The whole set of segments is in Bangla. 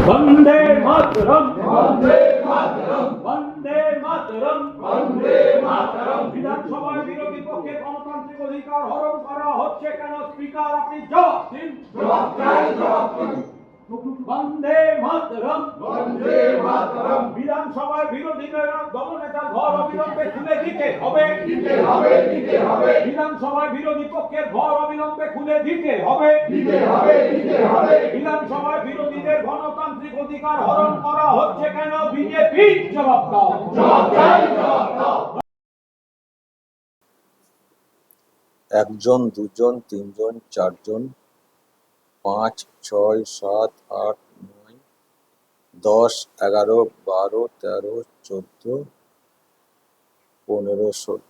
वंदे मातरम, वंदे मातरम, वंदे मातरम, वंदे मातरम। বিধানসভায় বিরোধী পক্ষে গণতান্ত্রিক অধিকার হরণ করা হচ্ছে কেন? স্পিকার আপনি জবাব দিন। জবাব চাই, জবাব দিন। वंदे मातरम, वंदे मातरम। বিধানসভায় বিরোধী দলনেতা ঘর অবিলম্বে খুলে দিতে হবে, দিতে হবে, দিতে হবে। বিধানসভায় বিরোধী পক্ষের ঘর অবিলম্বে খুলে দিতে হবে, দিতে হবে, দিতে হবে। বিধানসভায় বিরোধীদের গণতান্ত্রিক অধিকার হরণ করা হচ্ছে কেন? বিজেপি জবাব দাও, জবাব চাই, জবাব দাও। একজন, দুজন, তিনজন, চারজন, 5, 6, 7, 8, 9, 10, 11, 12, 13, 14, 15, 16।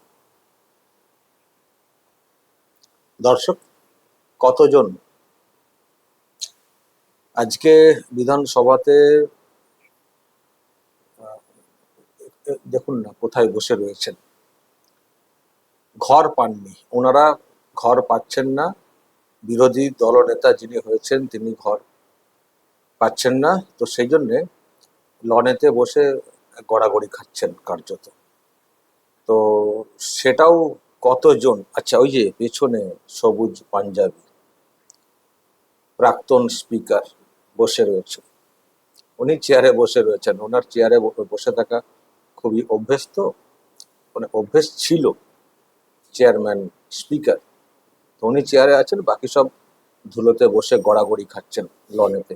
দর্শক কতজন আজকে বিধানসভাতে? দেখুন না কোথায় বসে রয়েছেন। ঘর পাননি ওনারা, ঘর পাচ্ছেন না। বিরোধী দলনেতা যিনি হয়েছেন তিনি ঘর পাচ্ছেন না, তো সেই জন্যে লনেতে বসে গড়াগড়ি খাচ্ছেন কার্যত। তো সেটাও কতজন? আচ্ছা, ওই যে পেছনে সবুজ পাঞ্জাবি প্রাক্তন স্পিকার বসে রয়েছে, উনি চেয়ারে বসে রয়েছেন। ওনার চেয়ারে বসে থাকা খুবই অভ্যস্ত, মানে অভ্যেস ছিল চেয়ারম্যান স্পিকার। তো উনি চেয়ারে আছেন, বাকি সব ধুলোতে বসে গড়াগড়ি খাচ্ছেন লনেতে।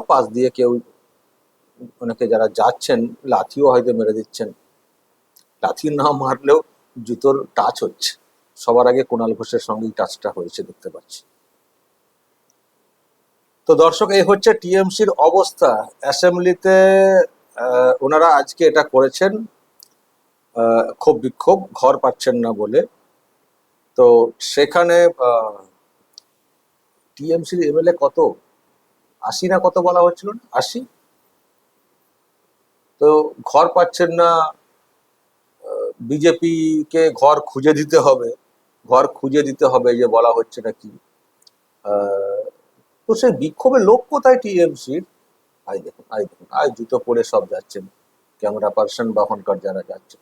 পাশ দিয়ে কেউ অনেকে যারা যাচ্ছেন লাথিও হয়তো মেরে দিচ্ছেন। লাথি না মারলেও জুতোর টাচ হচ্ছে। সবার আগে কুণাল ঘোষের সঙ্গেই টাচটা হয়েছে দেখতে পাচ্ছি। তো দর্শক, এই হচ্ছে টিএমসির অবস্থা। অ্যাসেম্বলিতে ওনারা আজকে এটা করেছেন, ক্ষোভ বিক্ষোভ, ঘর পাচ্ছেন না বলে। তো সেখানে টিএমসির এমএলএ কত, 80 না কত বলা হচ্ছিল না, 80। তো ঘর পাচ্ছেন না, বিজেপিকে ঘর খুঁজে দিতে হবে, ঘর খুঁজে দিতে হবে যে বলা হচ্ছে নাকি। তো সেই বিক্ষোভের লোক কোথায় টিএমসির? আই দেখুন, আই দেখুন, আই জুতো পরে সব যাচ্ছেন, ক্যামেরা পার্সন বহনকার যারা যাচ্ছেন।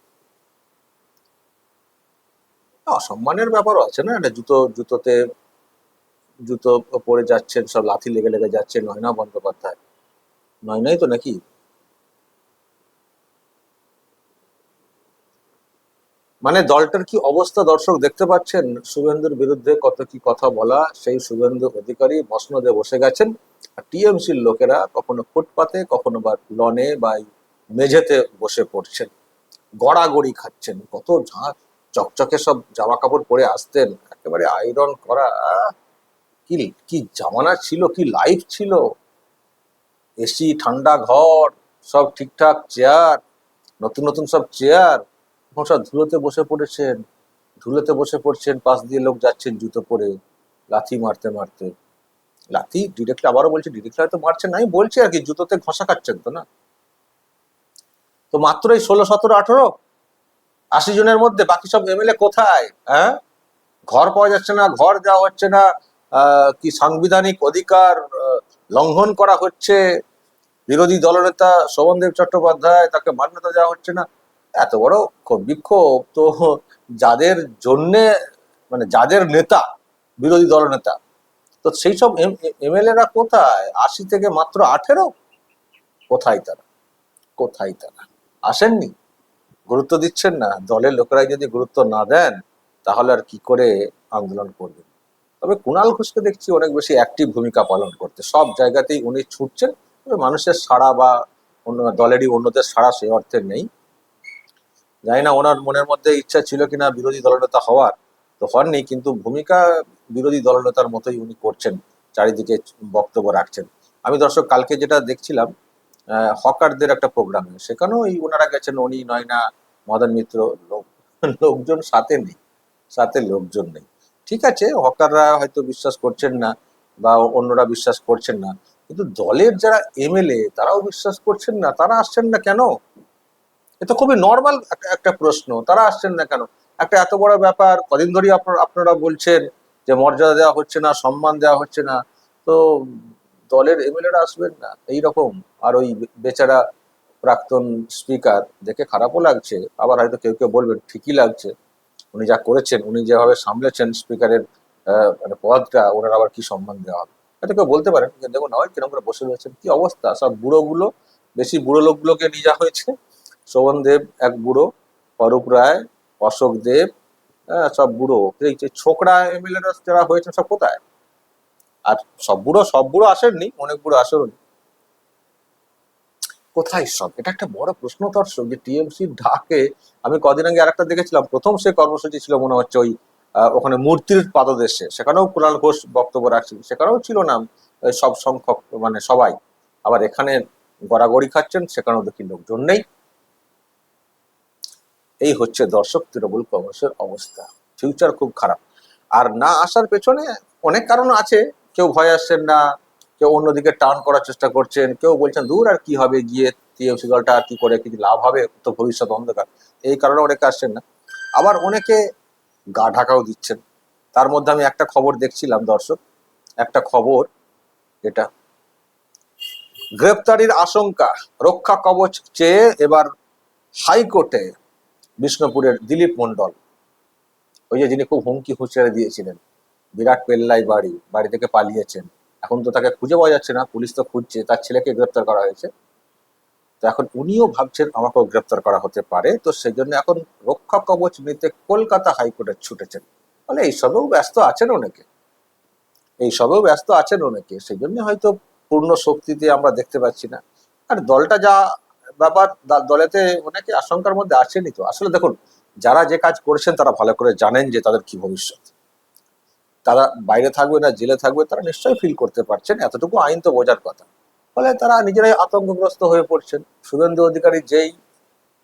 অসম্মানের ব্যাপারও আছে না, এটা জুতোতে জুতো পরে যাচ্ছেন, সব লাথি লেগে লেগে যাচ্ছে। নয়না বন্দ্যোপাধ্যায়, নয়নাই তো নাকি? মানে দলটার কি অবস্থা দর্শক দেখতে পাচ্ছেন। শুভেন্দুর বিরুদ্ধে কত কি কথা বলা, সেই শুভেন্দু অধিকারী মসনদে বসে গেছেন। আর টিএমসির লোকেরা কখনো ফুটপাতে, কখনো বা লনে বা মেঝেতে বসে পড়ছেন, গড়াগড়ি খাচ্ছেন। কত চকচকে সব জামা কাপড় পরে আসতেন, একেবারে আয়রন করা। কি কি জামানা ছিল, কি লাইফ ছিল। এসি, ঠান্ডা ঘর, সব ঠিকঠাক চেয়ার, নতুন নতুন সব চেয়ার। সব ধুলোতে বসে পড়েছেন, ধুলোতে বসে পড়ছেন, পাশ দিয়ে লোক যাচ্ছেন জুতো পরে লাথি মারতে মারতে। লাথি ডিরেক্টলি, আবারও বলছি, ডিরেক্টলি হয়তো মারছেন না, আমি বলছি আর কি, জুতোতে ঘষা খাচ্ছেন তো না। তো মাত্র এই 16, 17, 18, 80 জনের মধ্যে বাকি সব এমএলএ কোথায়? হ্যাঁ, ঘর পাওয়া যাচ্ছে না, ঘর দেওয়া হচ্ছে না, কি সাংবিধানিক অধিকার লঙ্ঘন করা হচ্ছে। বিরোধী দলনেতা শোভনদেব চট্টোপাধ্যায়, তাকে মান্যতা দেওয়া হচ্ছে না। এত বড় বিক্ষোভ তো যাদের জন্যে, মানে যাদের নেতা বিরোধী দলনেতা, তো সেই সব এমএলএরা কোথায়? 80 থেকে মাত্র 18, কোথায় তারা? কোথায় তারা? আসেননি, গুরুত্ব দিচ্ছেন না। দলের লোকেরাই যদি গুরুত্ব না দেন তাহলে আর কি করে আন্দোলন করবেন? তবে কুণাল ঘোষকে দেখছি অনেক বেশি অ্যাক্টিভ ভূমিকা পালন করতে, সব জায়গাতেই উনি ছুটছেন। তবে মানুষের সাড়া বা অন্য দলেরই অন্যদের সাড়া সে অর্থে নেই। জানি না ওনার মনের মধ্যে ইচ্ছা ছিল কিনা বিরোধী দলনেতা হওয়ার, তো হননি, কিন্তু ভূমিকা বিরোধী দলনেতার মতোই উনি করছেন, চারিদিকে বক্তব্য রাখছেন। আমি দর্শক কালকে যেটা দেখছিলাম, হকারদের একটা প্রোগ্রামে, সেখানেও এই ওনারা গেছেন, উনি, নয়না, মদন মিত্র, লোকজন সাথে নেই, সাথে লোকজন নেই। ঠিক আছে, হকাররা হয়তো বিশ্বাস করছেন না বা অন্যরা বিশ্বাস করছেন না, কিন্তু দলের যারা এমএলএ তারাও বিশ্বাস করছেন না। তারা আসছেন না কেন? এটা খুবই নর্মাল একটা প্রশ্ন, তারা আসছেন না কেন? একটা এত বড় ব্যাপার, কদিন ধরেই আপনারা বলছেন যে মর্যাদা দেওয়া হচ্ছে না, সম্মান দেওয়া হচ্ছে না। তো দলের এমএলএরা আসবেন না এইরকম। আর ওই বেচারা প্রাক্তন স্পিকার, দেখে খারাপও লাগছে, আবার হয়তো কেউ কেউ বলবেন ঠিকই লাগছে, উনি যা করেছেন, উনি যেভাবে সামলেছেন স্পিকারের মানে পদটা, ওনার আবার কি সম্মান দেওয়া হবে, হয়তো কেউ বলতে পারেন। কিন্তু দেখুন হয় কিরকম করে বসে রয়েছেন, কি অবস্থা, সব বুড়োগুলো, বেশি বুড়ো লোকগুলোকে নিয়ে যাওয়া হয়েছে। শোভন দেব এক বুড়ো, অরূপ রায়, অশোক দেব, সব বুড়ো। এই যে ছোকরা এমএলএরা যারা হয়েছেন সব কোথায়? আর সব বুড়ো আসেননি, অনেক বুড়ো আসেননি, কোথায় সব? এটা একটা বড় প্রশ্ন দর্শক, যে টিএমসির ডাকে আমি কদিন আগে আরেকটা দেখেছিলাম, প্রথম সে কর্মসূচি ছিল মনে হচ্ছে ওই ওখানে মূর্তির পাদদেশে, সেখানেও কুণাল ঘোষ বক্তব্য রাখছেন, সেখানেও ছিল না সব সংখ্যক মানে সবাই। আবার এখানে গড়াগড়ি খাচ্ছেন, সেখানেও দেখি লোকজন নেই। এই হচ্ছে দর্শক তৃণমূল কংগ্রেসের অবস্থা, ফিউচার খুব খারাপ। আর না আসার পেছনে অনেক কারণ আছে, কেউ ভয় আসছেন না, কেউ অন্যদিকে টার্ন করার চেষ্টা করছেন, কেউ বলছেন দূর আর কি হবে গিয়ে, টিএমসি দলটা আর কি করে কিছু লাভ হবে, তো ভবিষ্যৎ অন্ধকার, এই কারণে অনেকে আসছেন না। আবার অনেকে গা ঢাকাও দিচ্ছেন। তার মধ্যে আমি একটা খবর দেখছিলাম দর্শক, একটা খবর, এটা গ্রেপ্তারির আশঙ্কা, রক্ষা কবচ চেয়ে এবার হাইকোর্টে বিষ্ণুপুরের দিলীপ মণ্ডল, ওই যে যিনি খুব হুমকি হুঁশিয়ারি দিয়েছিলেন, বিরাট পেল্লাই বাড়ি থেকে পালিয়েছেন, এখন তো তাকে খুঁজে পাওয়া যাচ্ছে না, পুলিশ তো খুঁজছে, তার ছেলেকে গ্রেপ্তার করা হয়েছে। তো এখন উনিও ভাবছেন আমাকেও গ্রেপ্তার করা হতে পারে, তো সেই জন্য এখন রক্ষা কবচ নিতে কলকাতা হাইকোর্টে ছুটেছেন। ফলে এইসবেও ব্যস্ত আছেন অনেকে, সেই জন্য হয়তো পূর্ণ শক্তিতে আমরা দেখতে পাচ্ছি না। আর দলটা যা ব্যাপার, দলেতে অনেকে আশঙ্কার মধ্যে আছেনই। তো আসলে দেখুন, যারা যে কাজ করেছেন তারা ভালো করে জানেন যে তাদের কি ভবিষ্যৎ, তারা বাইরে থাকবে না জেলে থাকবে, তারা নিশ্চয়ই ফিল করতে পারছেন, এতটুকু আইন তো বোঝার কথা। ফলে তারা নিজেরাই আতঙ্কগ্রস্ত হয়ে পড়ছেন। শুভেন্দু অধিকারী যেই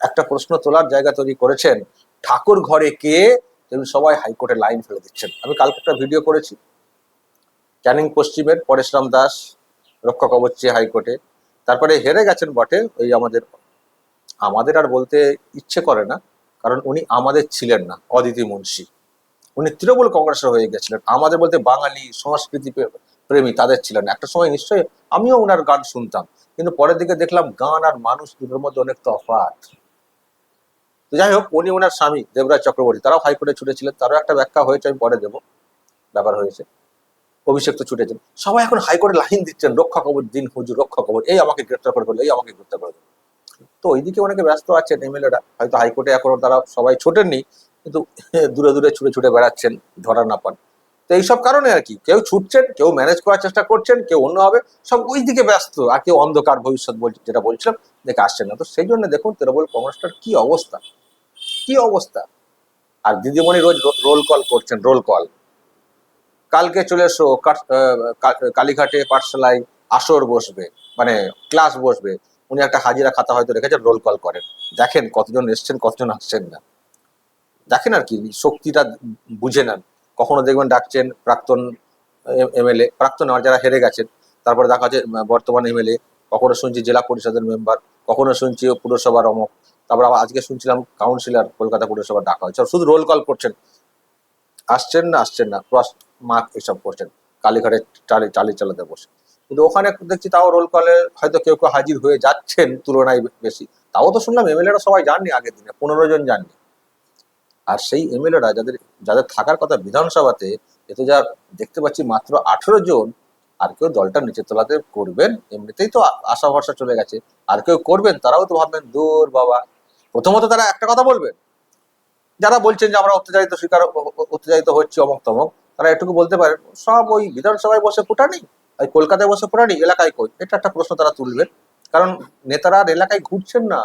একটা প্রশ্ন তোলার জায়গা তৈরি করেছেন, ঠাকুর ঘরে কে, তেমনি সবাই হাইকোর্টে লাইন ফেলে দিচ্ছেন। আমি কালকে একটা ভিডিও করেছি, ক্যানিং পশ্চিমের পরেশরাম দাস রক্ষা কবচ চেয়ে হাইকোর্টে, তারপরে হেরে গেছেন বটে, ওই আমাদের আর বলতে ইচ্ছে করে না, কারণ উনি আমাদের ছিলেন না, অদিতি মুন্সি, উনি তৃণমূল কংগ্রেসের হয়ে গেছিলেন। আমাদের বলতে বাঙালি সংস্কৃতি প্রেমী তাদের ছিলেন। একটা সময় নিশ্চয়ই আমিও ওনার গান শুনতাম, কিন্তু পরের দিকে দেখলাম গান আর মানুষ দুটোর মধ্যে অনেক তফাৎ। তো যাই হোক, উনি ওনার স্বামী দেবরাজ চক্রবর্তী, তারাও হাইকোর্টে ছুটেছিলেন, তারও একটা ব্যাখ্যা হয়েছে, আমি পরে দেবো, ব্যাপার হয়েছে। অভিষেক তো ছুটেছেন, সবাই এখন হাইকোর্টে লাইন দিচ্ছেন, রক্ষা কবচ দিন হুজুর, রক্ষা কবচ, এই আমাকে গ্রেপ্তার করে ফেললো, এই আমাকে গ্রেপ্তার করে ফেললো। তো ওইদিকে অনেকে ব্যস্ত আছেন এমএলএরা, হয়তো হাইকোর্টে এখনো তারা সবাই ছোটেননি, কিন্তু দূরে দূরে ছুটে ছুটে বেড়াচ্ছেন, ধরা না পান। তো এইসব কারণে আর কি, কেউ ছুটছেন, কেউ ম্যানেজ করার চেষ্টা করছেন, কেউ অন্যভাবে, সব ওই দিকে ব্যস্ত, আর কেউ অন্ধকার ভবিষ্যৎ যেটা বলছিলাম দেখে আসছেন না। তো সেই জন্য দেখুন তৃণমূল কংগ্রেসটার কি অবস্থা, কি অবস্থা। আর দিদিমণি রোজ রোল কল করছেন, রোল কল, কালকে চলে এসো কালীঘাটে পাঠশালায় আসর বসবে, মানে ক্লাস বসবে, উনি একটা হাজিরা খাতা হয়তো রেখেছেন, রোল কল করেন, দেখেন কতজন এসছেন কতজন আসছেন না, দেখেন আর কি, শক্তিটা বুঝে নেন। কখনো দেখবেন ডাকছেন প্রাক্তন এমএলএ, প্রাক্তন আর যারা হেরে গেছেন, তারপরে দেখা যাচ্ছে বর্তমান এমএলএ, কখনো শুনছি জেলা পরিষদের মেম্বার, কখনো শুনছি পুরসভার অমক, তারপর আবার আজকে শুনছিলাম কাউন্সিলর কলকাতা পুরসভা ডাকা হয়েছে, শুধু রোল কল করছেন, আসছেন না ক্রস মার্ক এসব করছেন, কালীঘাটে চালি চালাতে বসে। কিন্তু ওখানে দেখছি তাও রোল কলে হয়তো কেউ কেউ হাজির হয়ে যাচ্ছেন তুলনায় বেশি। তাও তো শুনলাম এমএলএরা সবাই যাননি, আগের দিনে 15 জন যাননি। আর সেই এমএলএরা যাদের যাদের থাকার কথা বিধানসভাতে, এতে যা দেখতে পাচ্ছি মাত্র 18 জন। আর কেউ দলটা নিচের তলাতে করবেন, এমনিতেই তো আশা ভরসা চলে গেছে, আর কেউ করবেন, তারাও তো ভাববেন দূর বাবা। প্রথমত তারা একটা কথা বলবেন, যারা বলছেন যে আমরা অত্যাচারিত হচ্ছে অমক তমক, তারা এটুকু বলতে পারেন সব ওই বিধানসভায় বসে ফুটানি, ওই কলকাতায় বসে ফুটানি, এলাকায় কই, এটা একটা প্রশ্ন তারা তুলবেন। কারণ নেতারা আর এলাকায় ঘুরছেন না।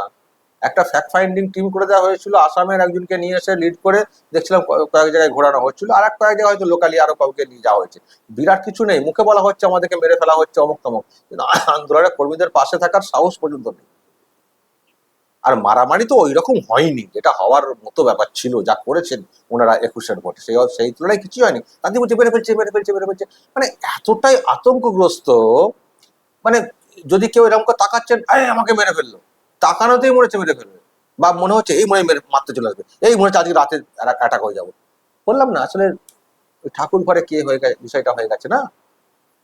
একটা ফ্যাক্ট ফাইন্ডিং টিম করে দেওয়া হয়েছিল, আসামের একজনকে নিয়ে এসে লিড করে দেখছিলাম কয়েক জায়গায় ঘোরানো হচ্ছিল, আর এক কয়েক জায়গায় হয়তো লোকালি আরো কাউকে নিয়ে যাওয়া হয়েছে। বিরাট কিছু নেই, মুখে বলা হচ্ছে আমাদেরকে মেরে ফেলা হচ্ছে অমক তমক, কিন্তু আন্দোলনের কর্মীদের পাশে থাকার সাহস পর্যন্ত নেই। আর মারামারি তো ওই রকম হয়নি, যেটা হওয়ার মতো ব্যাপার ছিল, যা করেছেন ওনারা 21-এর ভোটে, সেই তুলনায় কিছুই হয়নি। তাদের বলছে মেরে ফেলছে, মানে এতটাই আতঙ্কগ্রস্ত, মানে যদি কেউ এরকম করে তাকাচ্ছেন, আমাকে মেরে ফেললো, তাকানোতেই মনে হচ্ছে মেরে ফেলবে, বা মনে হচ্ছে এই মনে মেরে মারতে চলে আসবে, এই মনে হচ্ছে আজকে রাতে অ্যাটাক হয়ে যাবো। বললাম না, আসলে ওই ঠাকুর ঘরে কে হয়ে গেছে বিষয়টা হয়ে গেছে না,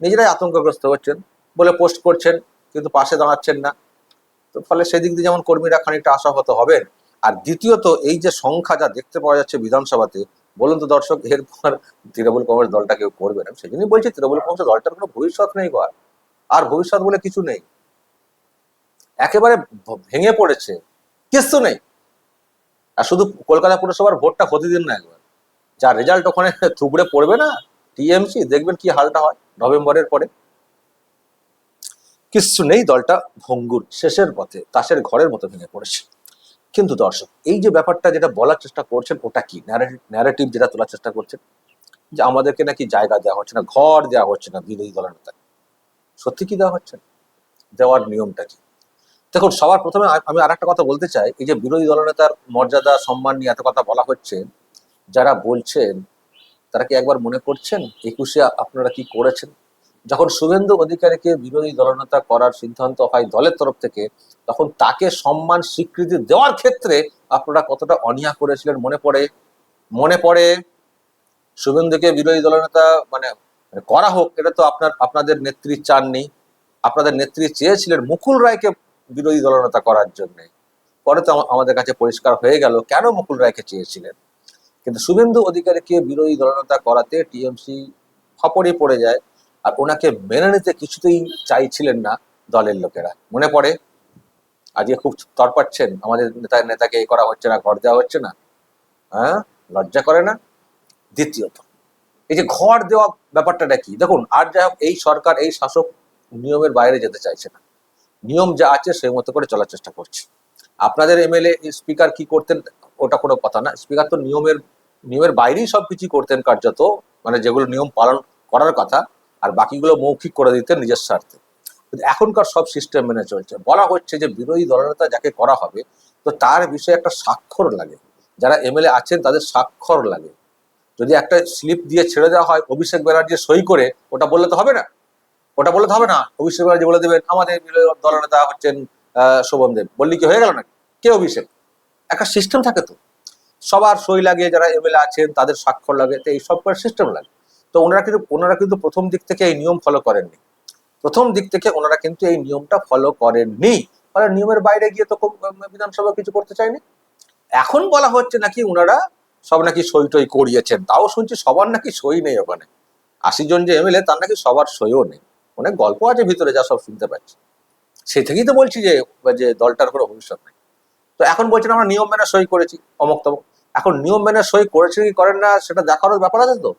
নিজেরাই আতঙ্কগ্রস্ত হচ্ছেন। বলে পোস্ট করছেন, কিন্তু পাশে দাঁড়াচ্ছেন না। তো ফলে সেদিক দিয়ে যেমন কর্মীরা খানিকটা আশাহত হবেন। আর দ্বিতীয়ত, এই যে সংখ্যা যা দেখতে পাওয়া যাচ্ছে বিধানসভাতে, বলুন তো দর্শক, এরপর তৃণমূল কংগ্রেস দলটা কেউ করবে না। সেই জন্যই বলছি, তৃণমূল কংগ্রেস দলটার কোনো ভবিষ্যৎ নেই গো। আর ভবিষ্যৎ বলে কিছু নেই, একেবারে ভেঙে পড়েছে, কিছু নেই। আর শুধু কলকাতা পুরসভার ভোটটা হতে দিন না একবার, যা রেজাল্ট ওখানে থুবড়ে পড়বে না টিএমসি, দেখবেন কি হালটা হয় নভেম্বরের পরে। কিচ্ছু নেই, দলটা ভঙ্গুর, শেষের পথে, তাসের ঘরের মতো ভেঙে পড়েছে। কিন্তু দর্শক, এই যে ব্যাপারটা যেটা বলার চেষ্টা করছেন, ওটা কি ন্যারেটিভ যেটা তোলার চেষ্টা করছেন, যে আমাদেরকে নাকি জায়গা দেওয়া হচ্ছে না, ঘর দেওয়া হচ্ছে না বিরোধী দলনেতা। সত্যি কি দেওয়া হচ্ছে না? দেওয়ার নিয়মটা কি? দেখুন, সবার প্রথমে আমি আর একটা কথা বলতে চাই। এই যে বিরোধী দলনেতার মর্যাদা সম্মান নিয়ে এত কথা বলা হচ্ছে, যারা বলছেন তারা কি একবার মনে করছেন 21-এ আপনারা কি করেছেন? যখন শুভেন্দু অধিকারীকে বিরোধী দলনেতা করার সিদ্ধান্ত হয় দলের তরফ থেকে, তখন তাকে সম্মান স্বীকৃতি দেওয়ার ক্ষেত্রে আপনারা কতটা অনীহা করেছিলেন মনে পড়ে। শুভেন্দুকে বিরোধী দলনেতা মানে করা হোক, এটা তো আপনাদের নেত্রী চাননি। আপনাদের নেত্রী চেয়েছিলেন মুকুল রায়কে বিরোধী দলনেতা করার জন্য। পরে তো আমাদের কাছে পরিষ্কার হয়ে গেল কেন মুকুল রায়কে চেয়েছিলেন। কিন্তু শুভেন্দু অধিকারীকে বিরোধী দলনেতা করাতে টিএমসি ফাপড়ে পড়ে যায়, আর ওনাকে মেনে নিতে কিছুতেই চাইছিলেন না দলের লোকেরা। মনে পড়ে? আজকে খুব তরপাচ্ছেন, আমাদের নেতাকে এই করা হচ্ছে না, ঘর দেওয়া হচ্ছে না। হ্যাঁ, লজ্জা করে না? দ্বিতীয়ত, এই যে ঘর দেওয়া ব্যাপারটা কি, দেখুন, আর যাই হোক, এই সরকার, এই শাসক নিয়মের বাইরে যেতে চাইছে না। নিয়ম যা আছে সেই মতো করে চলার চেষ্টা করছে। আপনাদের এমএলএ স্পিকার কি করতেন ওটা কোনো কথা না, স্পিকার তো নিয়মের বাইরেই সবকিছু করতেন কার্যত, মানে যেগুলো নিয়ম পালন করার কথা, আর বাকিগুলো মৌখিক করে দিতেন নিজের স্বার্থে। কিন্তু এখনকার সব সিস্টেম মেনে চলছে। বলা হচ্ছে যে বিরোধী দলনেতা যাকে করা হবে, তো তার বিষয়ে একটা স্বাক্ষর লাগে, যারা এমএলএ আছেন তাদের স্বাক্ষর লাগে। যদি একটা স্লিপ দিয়ে ছেড়ে দেওয়া হয় অভিষেক ব্যানার্জি সই করে, ওটা বললে তো হবে না। অভিষেক ব্যানার্জি বলে দেবেন আমাদের বিরোধী দলনেতা হচ্ছেন শোভন দেব, বললি কি হয়ে গেল না? কে অভিষেক? একটা সিস্টেম থাকে তো, সবার সই লাগে, যারা এমএলএ আছেন তাদের স্বাক্ষর লাগে, তো এই সব সিস্টেম লাগে। তো ওনারা কিন্তু প্রথম দিক থেকে এই নিয়ম ফলো করেননি। ফলে নিয়মের বাইরে গিয়ে তো বিধানসভা কিছু করতে চায়নি। এখন বলা হচ্ছে নাকি ওনারা সব নাকি সই টই করিয়েছেন, তাও শুনছি সবার নাকি সই নেই ওখানে। 80 জন যে এমএলএ, তার নাকি সবার সইও নেই। অনেক গল্প আছে ভিতরে, যা সব শুনতে পাচ্ছি। সেই থেকেই তো বলছি যে দলটার কোনো ভবিষ্যৎ নেই। তো এখন বলছেন আমরা নিয়ম মেনে সই করেছি অমুক তমুক। এখন নিয়ম মেনে সই করেছে কি করেন না সেটা দেখারও ব্যাপার আছে তো।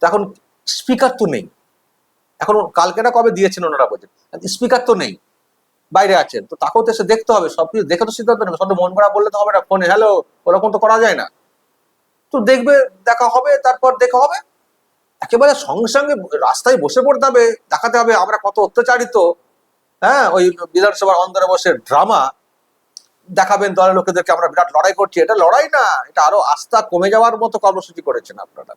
এখন স্পিকার তো নেই, এখন কালকে না কবে দিয়েছেন ওনারা, বলছেন স্পিকার তো নেই, বাইরে আছেন, তো তাকেও তো এসে দেখতে হবে, সবকিছু দেখে তো সিদ্ধান্ত নেবে। সব মন করা বললে তো হবে না, ফোনে হ্যালো ওরকম তো করা যায় না। তো দেখবে, দেখা হবে, তারপর দেখা হবে। একেবারে সঙ্গে সঙ্গে রাস্তায় বসে পড়তে হবে, দেখাতে হবে আমরা কত অত্যাচারিত। হ্যাঁ, ওই বিধানসভার অন্দরে বসে ড্রামা দেখাবেন দলের লোকেদেরকে, আমরা বিরাট লড়াই করছি। এটা লড়াই না, এটা আরো আস্থা কমে যাওয়ার মতো কর্মসূচি করেছেন আপনারা।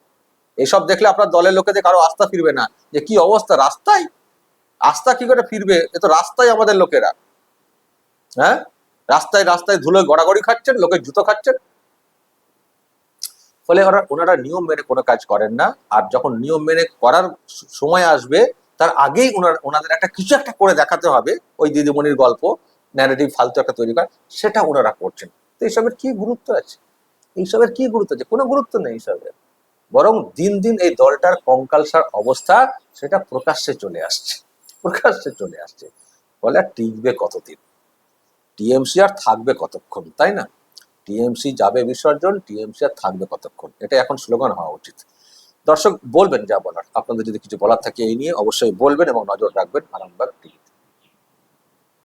এইসব দেখলে আপনার দলের লোকেদের কারো আস্থা ফিরবে না, যে কি অবস্থা রাস্তায়। আস্থা কি করে ফিরবে? এ তো রাস্তায় আমাদের লোকেরা, হ্যাঁ, রাস্তায় রাস্তায় ধুলোয় গড়াগড়ি খাচ্ছেন, লোকের জুতো খাচ্ছেন। ফলে ওনারা নিয়ম মেনে কোনো কাজ করেন না। আর যখন নিয়ম মেনে করার সময় আসবে, তার আগেই ওনাদের একটা কিছু একটা করে দেখাতে হবে, ওই দিদিমণির গল্প, ন্যারেটিভ ফালতু একটা তৈরি করা, সেটা ওনারা করছেন। তো এইসবের কি গুরুত্ব আছে? কোনো গুরুত্ব নেই এইসবের। বরং দিন দিন এই দলটার কঙ্কালসার অবস্থা, সেটা প্রকাশ্যে চলে আসছে। ফলে আর টিকবে কতদিন? টিএমসি আর থাকবে কতক্ষণ, তাই না? টিএমসি যাবে বিসর্জন, টিএমসি আর থাকবে কতক্ষণ, এটা এখন স্লোগান হওয়া উচিত। দর্শক, বলবেন যা বলার, আপনাদের যদি কিছু বলার থাকে এই নিয়ে অবশ্যই বলবেন এবং নজর রাখবেন আরামবাগ